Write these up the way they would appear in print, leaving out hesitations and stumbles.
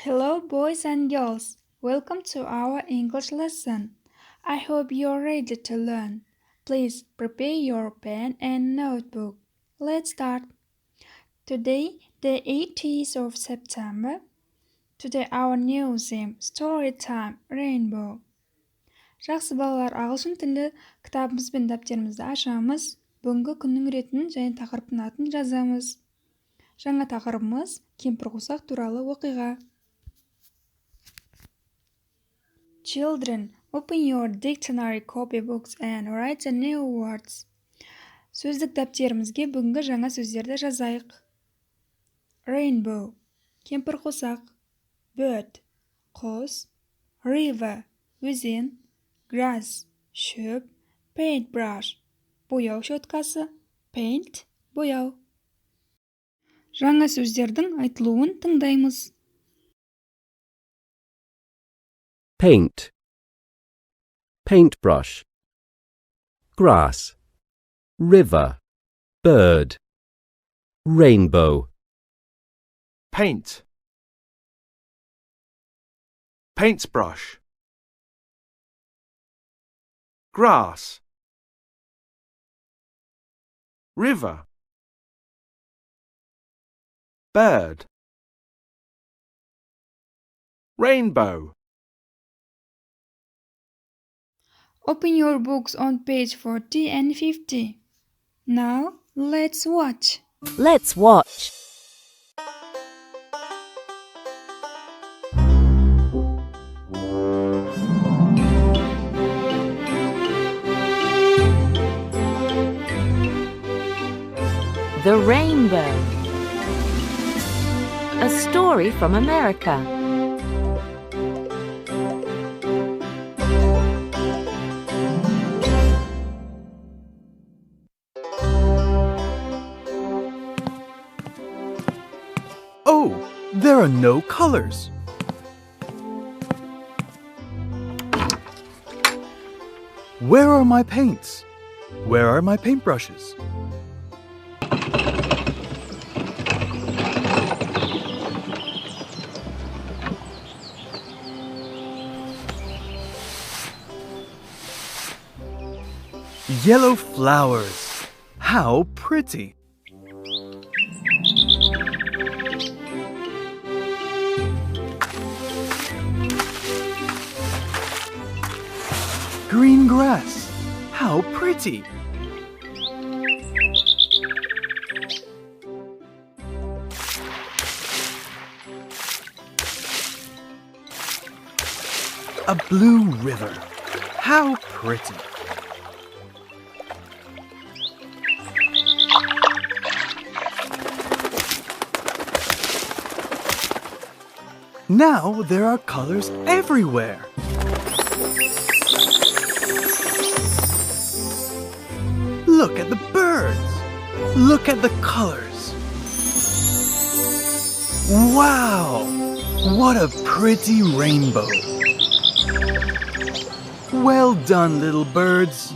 Hello, boys and girls. Welcome to our English lesson. I hope you're ready to learn. Please prepare your pen and notebook. Let's start. Today, the 18th of September. Today, our new theme, Story Time, Rainbow. Жақсы балалар, ағылшын тілі кітабымыз бен дәптерімізді ашамыз. Бүгінгі күннің ретін және тақырыптың атын жазамыз. Жаңа тақырыбымыз кемпір-қосақ туралы оқиға. Children, open your dictionary copybooks and write the new words. Сөздік дәптерімізге бүгінгі жаңа сөздерді жазайық. Rainbow, кемпір-қосақ. Bird, құс. River, өзен. Grass, шөп. Paintbrush, бояу щеткасы. Paint, бояу. Жаңа сөздердің айтылуын тыңдаймыз. Paint, paintbrush, grass, river, bird, rainbow. Paint, paintbrush, grass, river, bird, rainbow. Open your books on page 40 and 50. Now, let's watch. Let's watch. The Rainbow. A story from America. Oh, there are no colors. Where are my paints? Where are my paintbrushes? Yellow flowers. How pretty. Green grass. How pretty. A blue river. How pretty. Now there are colors everywhere. Look at the birds. Look at the colors. Wow! What a pretty rainbow. Well done, little birds.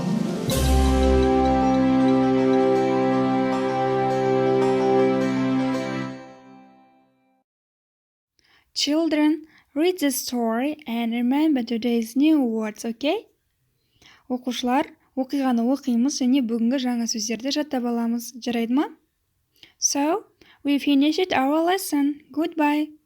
Children, read the story and remember today's new words, okay? Оқушылар, оқиғаны оқимыз және бүгінгі жаңа сөздерді жаттап аламыз. Жарайды ма? So, we finished our lesson. Goodbye.